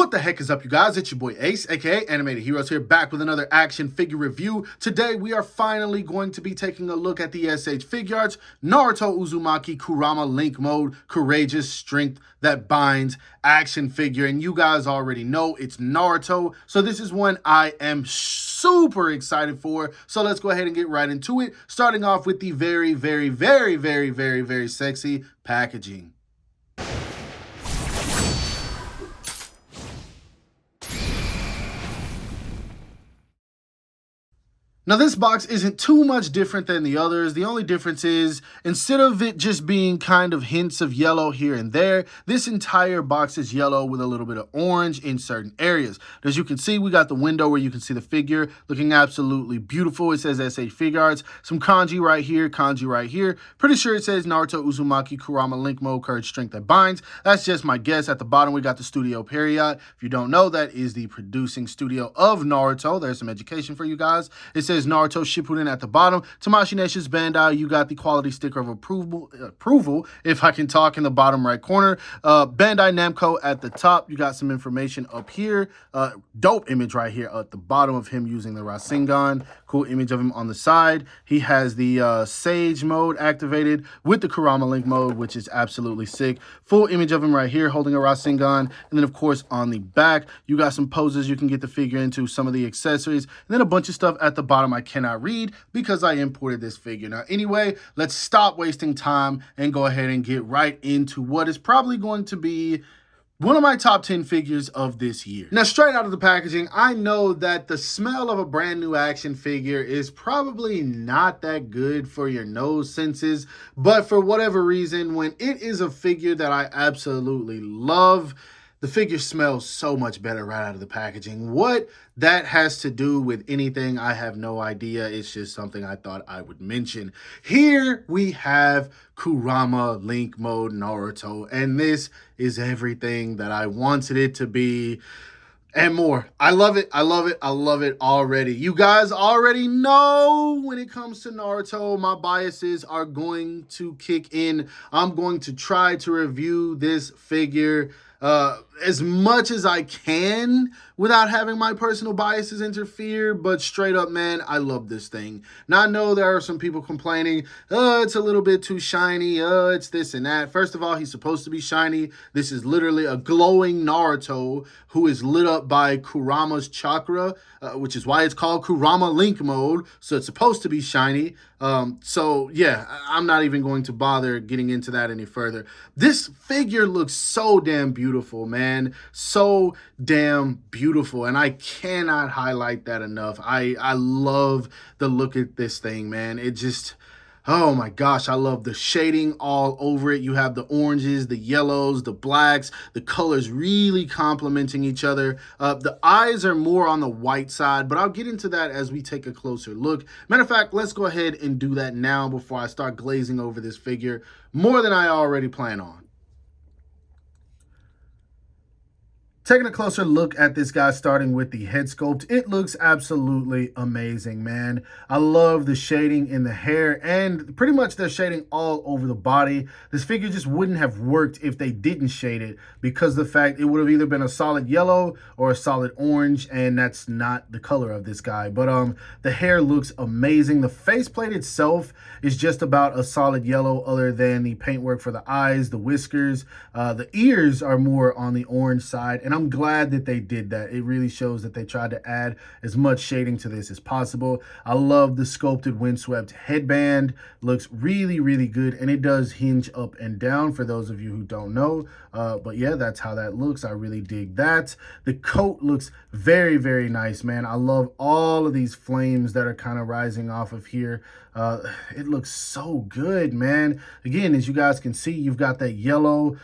What the heck is up, you guys? It's your boy Ace, aka Animated Heroes, here back with another action figure review. Today we are finally going to be taking a look at the SH Figuarts Naruto Uzumaki Kurama Link Mode Courageous Strength That Binds action figure. And you guys already know it's Naruto, so this is one I am super excited for. So let's go ahead and get right into it, starting off with the very sexy packaging. Now, this box isn't too much different than the others. The only difference is, instead of it just being kind of hints of yellow here and there, this entire box is yellow with a little bit of orange in certain areas. As you can see, we got the window where you can see the figure looking absolutely beautiful. It says SH Figuarts. Some kanji right here, kanji right here. Pretty sure it says Naruto Uzumaki Kurama Link Mode Courage Strength That Binds. That's just my guess. At the bottom, we got the studio period. If you don't know, that is the producing studio of Naruto. There's some education for you guys. It says Naruto Shippuden at the bottom. Tamashii Nation's Bandai, you got the quality sticker of approval, if I can talk, in the bottom right corner. Bandai Namco at the top. You got some information up here. Dope image right here at the bottom of him using the Rasengan. Cool image of him on the side. He has the Sage mode activated with the Kurama Link mode, which is absolutely sick. Full image of him right here holding a Rasengan. And then, of course, on the back, you got some poses you can get the figure into, some of the accessories, and then a bunch of stuff at the bottom I cannot read because I imported this figure. Now, anyway, let's stop wasting time and go ahead and get right into what is probably going to be one of my top 10 figures of this year. Now, straight out of the packaging, I know that the smell of a brand new action figure is probably not that good for your nose senses, but for whatever reason, when it is a figure that I absolutely love, the figure smells so much better right out of the packaging. What that has to do with anything, I have no idea. It's just something I thought I would mention. Here we have Kurama Link Mode Naruto, and this is everything that I wanted it to be and more. I love it. I love it. I love it already. You guys already know when it comes to Naruto, my biases are going to kick in. I'm going to try to review this figure as much as I can without having my personal biases interfere, but straight up, man, I love this thing. Now, I know there are some people complaining, it's a little bit too shiny, it's this and that. First of all, he's supposed to be shiny. This is literally a glowing Naruto who is lit up by Kurama's chakra, which is why it's called Kurama Link Mode, so it's supposed to be shiny. So yeah, I'm not even going to bother getting into that any further. This figure looks so damn beautiful, man. So damn beautiful, and I cannot highlight that enough. I love the look at this thing, man. It just, oh my gosh, I love the shading all over it. You have the oranges, the yellows, the blacks, the colors really complementing each other. The eyes are more on the white side, but I'll get into that as we take a closer look. Matter of fact, let's go ahead and do that now before I start glazing over this figure more than I already plan on. Taking a closer look at this guy, starting with the head sculpt, it looks absolutely amazing, man. I love the shading in the hair and pretty much the shading all over the body. This figure just wouldn't have worked if they didn't shade it, because the fact it would have either been a solid yellow or a solid orange, and that's not the color of this guy. But the hair looks amazing. The faceplate itself is just about a solid yellow, other than the paintwork for the eyes, the whiskers. The ears are more on the orange side, and I'm glad that they did that. It really shows that they tried to add as much shading to this as possible. I love the sculpted windswept headband. Looks really, really good, and it does hinge up and down for those of you who don't know. But yeah, that's how that looks. I really dig that. The coat looks very, very nice, man. I love all of these flames that are kind of rising off of here. It looks so good, man. Again, as you guys can see, you've got that yellow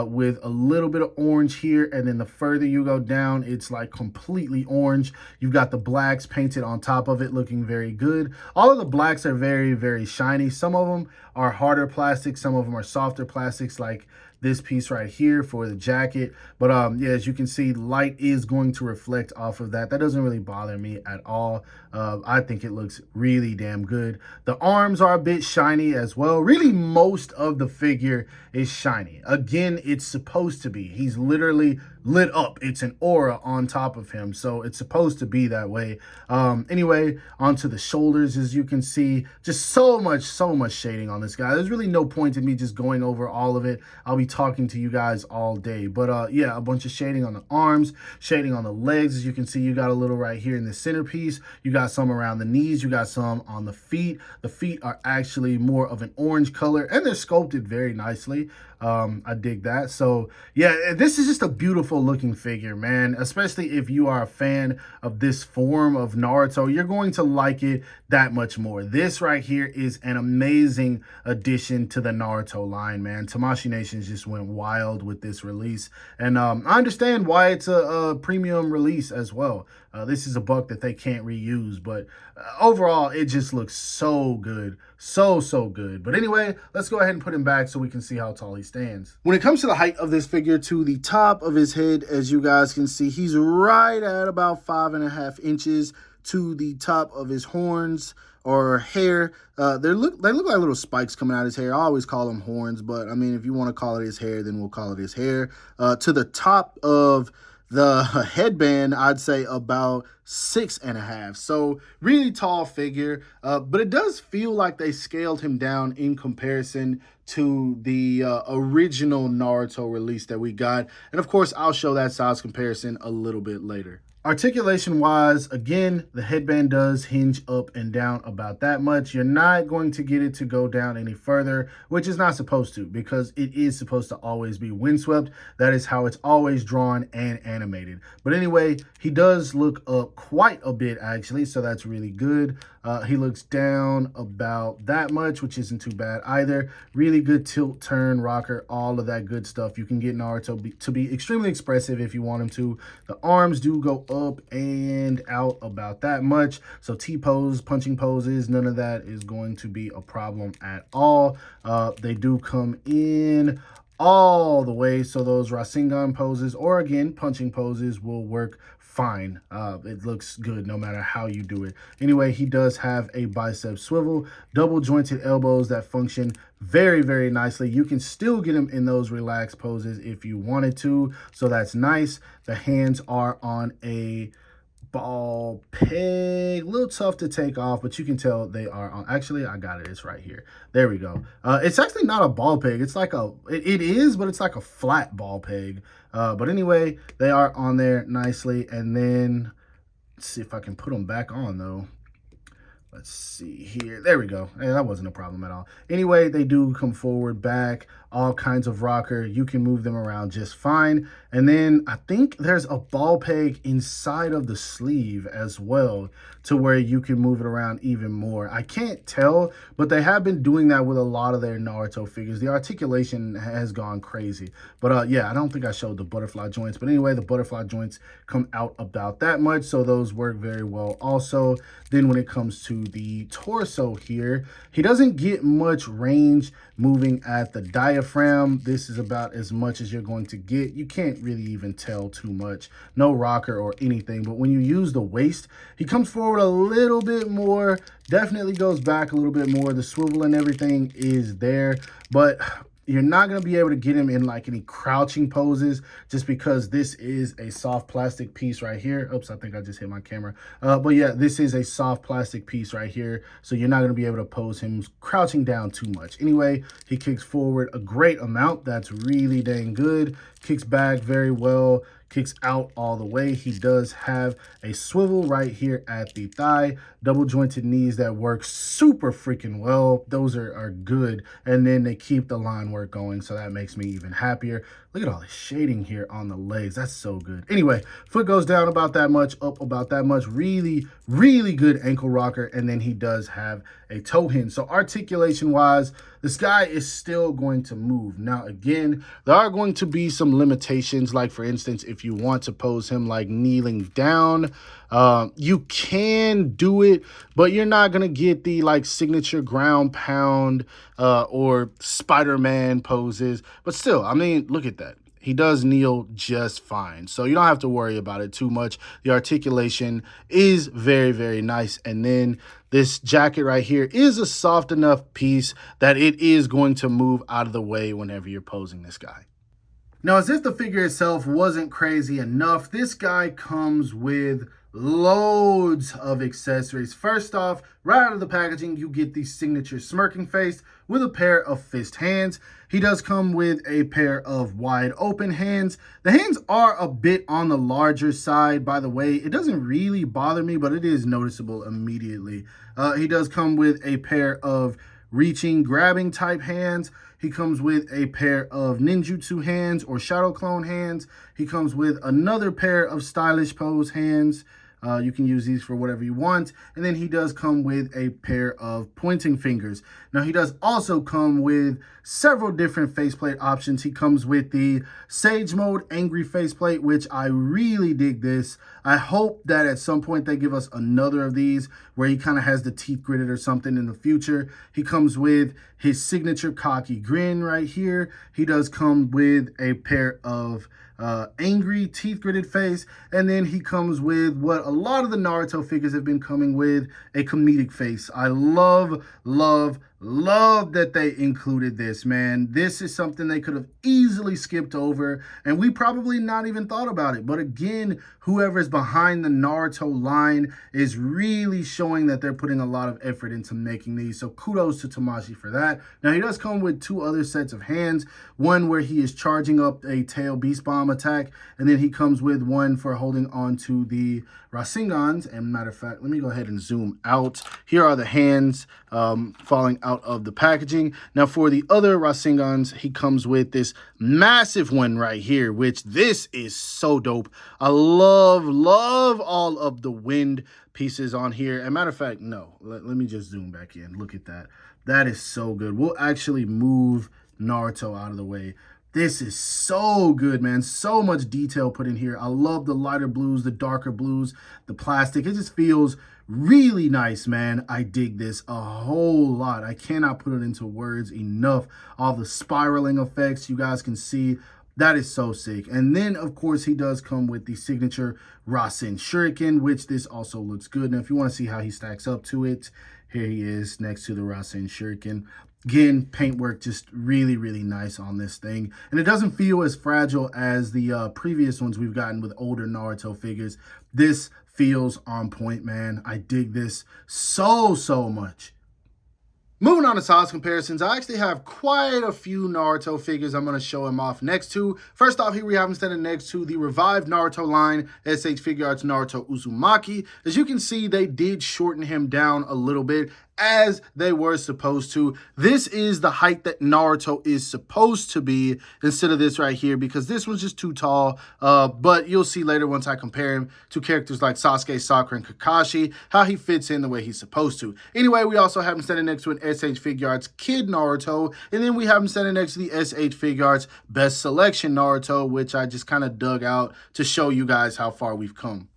with a little bit of orange here, and then the further you go down, it's like completely orange. You've got the blacks painted on top of it, looking very good. All of the blacks are very, very shiny. Some of them are harder plastics, some of them are softer plastics, like this piece right here for the jacket. But yeah, as you can see, light is going to reflect off of that. That doesn't really bother me at all. I think it looks really damn good. The arms are a bit shiny as well. Really, most of the figure is shiny. Again, it's supposed to be. He's literally lit up. It's an aura on top of him, so it's supposed to be that way. Anyway, onto the shoulders, as you can see, just so much shading on this guy. There's really no point in me just going over all of it. I'll be talking to you guys all day, but yeah, a bunch of shading on the arms, shading on the legs. As you can see, you got a little right here in the centerpiece. You got some around the knees. You got some on the feet. The feet are actually more of an orange color, and they're sculpted very nicely. I dig that. So yeah, this is just a beautiful looking figure, man. Especially if you are a fan of this form of Naruto, you're going to like it that much more. This right here is an amazing addition to the Naruto line, man. Tamashii Nations just went wild with this release, and I understand why it's a premium release as well. This is a buck that they can't reuse, but overall, it just looks so good. So good. But anyway, let's go ahead and put him back so we can see how tall he stands. When it comes to the height of this figure, to the top of his head, as you guys can see, he's right at about 5.5 inches. To the top of his horns or hair, they look like little spikes coming out of his hair. I always call them horns, but I mean, if you want to call it his hair, then we'll call it his hair. To the top of the headband, I'd say about 6.5. So really tall figure, but it does feel like they scaled him down in comparison to the original Naruto release that we got. And of course, I'll show that size comparison a little bit later. Articulation wise, again, the headband does hinge up and down about that much. You're not going to get it to go down any further, which is not supposed to, because it is supposed to always be windswept. That is how it's always drawn and animated. But anyway, he does look up quite a bit actually, so that's really good. He looks down about that much, which isn't too bad either. Really good tilt, turn, rocker, all of that good stuff. You can get Naruto to be extremely expressive if you want him to. The arms do go up and out about that much. So T-pose, punching poses, none of that is going to be a problem at all. They do come in all the way, so those Rasengan poses or again punching poses will work fine. It looks good no matter how you do it. Anyway, he does have a bicep swivel, double jointed elbows that function very nicely. You can still get him in those relaxed poses if you wanted to, so that's nice. The hands are on a ball peg, a little tough to take off, but you can tell they are on. Actually, I got it, it's right here. There we go. It's actually not a ball peg. It's like it is, but it's like a flat ball peg. But anyway, they are on there nicely. And then let's see if I can put them back on though. Let's see here. There we go. Hey, that wasn't a problem at all. Anyway, they do come forward, back, all kinds of rocker. You can move them around just fine. And then I think there's a ball peg inside of the sleeve as well, to where you can move it around even more. I can't tell, but they have been doing that with a lot of their Naruto figures. The articulation has gone crazy. But yeah, I don't think I showed the butterfly joints. But anyway, the butterfly joints come out about that much, so those work very well also. Then when it comes to the torso here, he doesn't get much range moving at the diaphragm. This is about as much as you're going to get. You can't really even tell too much. No rocker or anything. But when you use the waist, he comes forward a little bit more. Definitely goes back a little bit more. The swivel and everything is there. But you're not going to be able to get him in like any crouching poses, just because this is a soft plastic piece right here. Oops, I think I just hit my camera. But yeah, this is a soft plastic piece right here. So you're not going to be able to pose him crouching down too much. Anyway, he kicks forward a great amount. That's really dang good. Kicks back very well. Kicks out all the way. He does have a swivel right here at the thigh. Double jointed knees that work super freaking well. Those are good. And then they keep the line work going, so that makes me even happier. Look at all the shading here on the legs. That's so good. Anyway, foot goes down about that much, up about that much. Really good ankle rocker. And then he does have a toe hinge. So articulation wise, this guy is still going to move. Now, again, there are going to be some limitations. Like, for instance, if you want to pose him like kneeling down, you can do it, but you're not going to get the like signature ground pound or Spider-Man poses. But still, I mean, look at that. He does kneel just fine. So you don't have to worry about it too much. The articulation is very nice. And then this jacket right here is a soft enough piece that it is going to move out of the way whenever you're posing this guy. Now, as if the figure itself wasn't crazy enough, this guy comes with loads of accessories. First off, right out of the packaging, you get the signature smirking face with a pair of fist hands. He does come with a pair of wide open hands. The hands are a bit on the larger side, by the way. It doesn't really bother me, but it is noticeable immediately. He does come with a pair of reaching, grabbing type hands. He comes with a pair of ninjutsu hands or shadow clone hands. He comes with another pair of stylish pose hands. You can use these for whatever you want. And then he does come with a pair of pointing fingers. Now, he does also come with several different faceplate options. He comes with the Sage Mode Angry faceplate, which I really dig this. I hope that at some point they give us another of these where he kind of has the teeth gritted or something in the future. He comes with his signature cocky grin right here. He does come with a pair of angry teeth gritted face, and then he comes with what a lot of the Naruto figures have been coming with, a comedic face. I love that they included this, man. This is something they could have easily skipped over, and we probably not even thought about it. But again, whoever's behind the Naruto line is really showing that they're putting a lot of effort into making these, so kudos to Tamashii for that. Now, he does come with two other sets of hands, one where he is charging up a tail beast bomb attack, and then he comes with one for holding on to the Rasengans. And matter of fact, let me go ahead and zoom out. Here are the hands falling out of the packaging. Now, for the other Rasengans, he comes with this massive one right here, which this is so dope. I love all of the wind pieces on here. And matter of fact, no, let me just zoom back in. Look at that. That is so good. We'll actually move Naruto out of the way. This is so good, man. So much detail put in here. I love the lighter blues, the darker blues, the plastic. It just feels really nice, man. I dig this a whole lot. I cannot put it into words enough. All the spiraling effects you guys can see. That is so sick. And then, of course, he does come with the signature Rasen Shuriken, which this also looks good. Now, if you want to see how he stacks up to it, here he is next to the Rasen Shuriken. Again, paintwork just really nice on this thing. And it doesn't feel as fragile as the previous ones we've gotten with older Naruto figures. This feels on point, man. I dig this so much. Moving on to size comparisons, I actually have quite a few Naruto figures I'm going to show him off next to. First off, here we have him standing next to the revived Naruto line, SH Figuarts Naruto Uzumaki. As you can see, they did shorten him down a little bit, as they were supposed to. This is the height that Naruto is supposed to be instead of this right here, because this was just too tall. But you'll see later once I compare him to characters like Sasuke, Sakura, and Kakashi, how he fits in the way he's supposed to. Anyway, we also have him standing next to an SH Figuarts Kid Naruto, and then we have him standing next to the SH Figuarts Best Selection Naruto, which I just kind of dug out to show you guys how far we've come.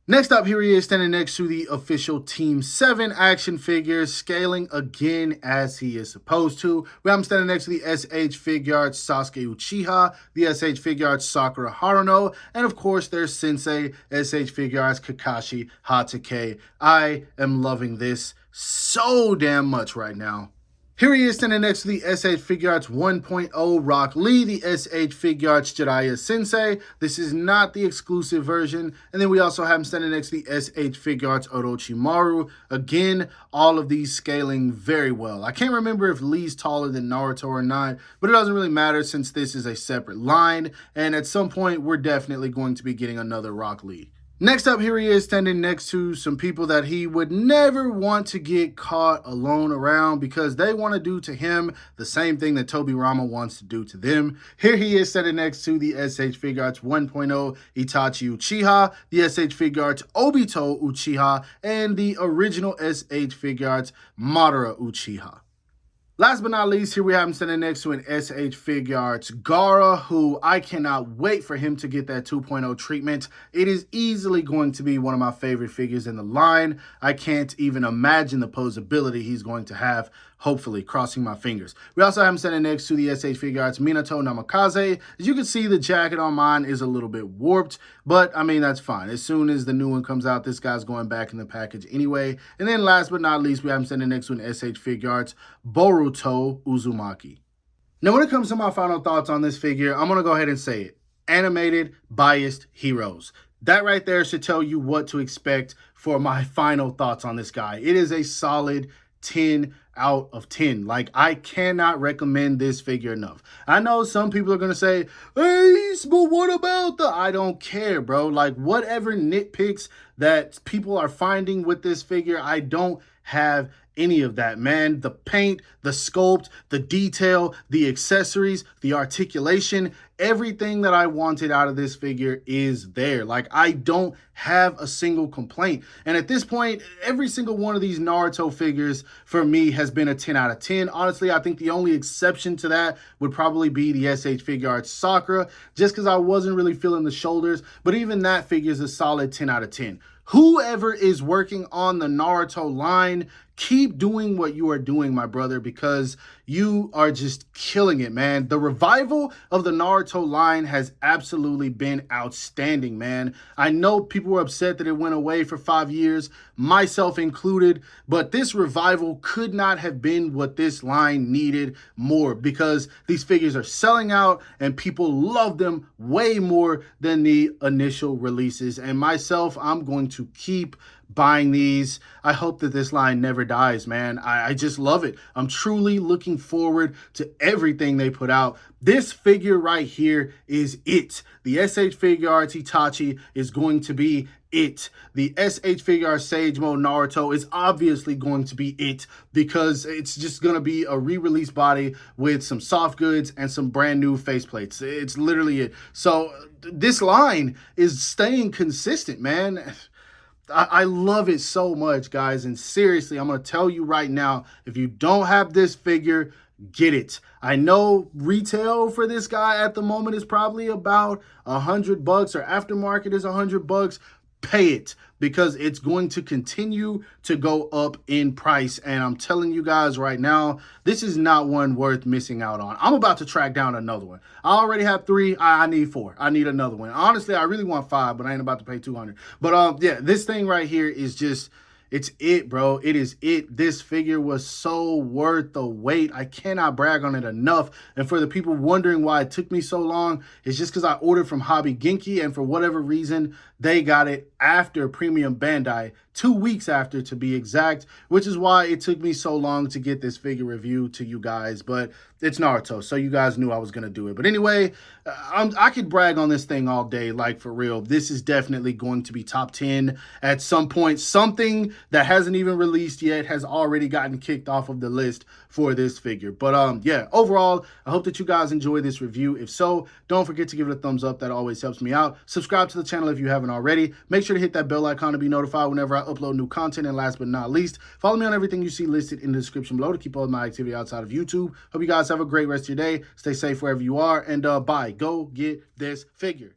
Next up, here he is standing next to the official Team 7 action figures, scaling again as he is supposed to. We have him standing next to the SH Figuarts Sasuke Uchiha, the SH Figuarts Sakura Haruno, and of course their sensei, SH Figuarts Kakashi Hatake. I am loving this so damn much right now. Here he is standing next to the SH Figuarts 1.0 Rock Lee, the SH Figuarts Jiraiya Sensei. This is not the exclusive version. And then we also have him standing next to the SH Figuarts Orochimaru. Again, all of these scaling very well. I can't remember if Lee's taller than Naruto or not, but it doesn't really matter since this is a separate line. And at some point, we're definitely going to be getting another Rock Lee. Next up, here he is standing next to some people that he would never want to get caught alone around, because they want to do to him the same thing that Tobirama wants to do to them. Here he is standing next to the SH Figuarts 1.0 Itachi Uchiha, the SH Figuarts Obito Uchiha, and the original SH Figuarts Madara Uchiha. Last but not least, here we have him standing next to an SH Figuarts Gaara, who I cannot wait for him to get that 2.0 treatment. It is easily going to be one of my favorite figures in the line. I can't even imagine the posability he's going to have, hopefully, crossing my fingers. We also have him standing next to the SH Figuarts Minato Namikaze. As you can see, the jacket on mine is a little bit warped, but I mean, that's fine. As soon as the new one comes out, this guy's going back in the package anyway. And then last but not least, we have him standing next to an SH Figuarts Boruto Uzumaki. Now, when it comes to my final thoughts on this figure, I'm going to go ahead and say it. Animated, biased heroes. That right there should tell you what to expect for my final thoughts on this guy. It is a solid 10 out of 10. Like, I cannot recommend this figure enough. I know some people are going to say, hey, but what about the... I don't care, bro. Like, whatever nitpicks that people are finding with this figure, I don't have any of that, man. The paint, the sculpt, the detail, the accessories, the articulation, everything that I wanted out of this figure is there. Like, I don't have a single complaint. And at this point, every single one of these Naruto figures for me has been a 10 out of 10. Honestly, I think the only exception to that would probably be the SH Figuarts Sakura, just because I wasn't really feeling the shoulders. But even that figure is a solid 10 out of 10. Whoever is working on the Naruto line, keep doing what you are doing, my brother, because you are just killing it, man. The revival of the Naruto line has absolutely been outstanding, man. I know people were upset that it went away for 5 years, myself included, but this revival could not have been what this line needed more, because these figures are selling out and people love them way more than the initial releases. And myself, I'm going to keep buying these. I hope that this line never dies, man. I just love it. I'm truly looking forward to everything they put out. This figure right here is it. The SH Figuarts Itachi is going to be it. The SH Figuarts Sage Mode Naruto is obviously going to be it, because it's just going to be a re-release body with some soft goods and some brand new faceplates. It's literally it. So this line is staying consistent, man. I love it so much, guys. And seriously, I'm going to tell you right now, if you don't have this figure, get it. I know retail for this guy at the moment is probably about $100, or aftermarket is $100. Pay it, because it's going to continue to go up in price. And I'm telling you guys right now, this is not one worth missing out on. I'm about to track down another one. I already have 3. I need 4. I need another one. Honestly, I really want 5, but I ain't about to pay $200. But yeah, this thing right here is just... it's it, bro. It is it. This figure was so worth the wait. I cannot brag on it enough. And for the people wondering why it took me so long, it's just because I ordered from Hobby Genki, and for whatever reason, they got it after Premium Bandai, 2 weeks after to be exact, which is why it took me so long to get this figure review to you guys. But it's Naruto, so you guys knew I was going to do it. But anyway, I could brag on this thing all day, like for real. This is definitely going to be top 10 at some point. Something that hasn't even released yet has already gotten kicked off of the list for this figure. But yeah, overall, I hope that you guys enjoy this review. If so, don't forget to give it a thumbs up. That always helps me out. Subscribe to the channel if you haven't already. Make sure to hit that bell icon to be notified whenever I upload new content. And last but not least, follow me on everything you see listed in the description below to keep all of my activity outside of YouTube. Hope you guys have a great rest of your day. Stay safe wherever you are, and bye. Go get this figure.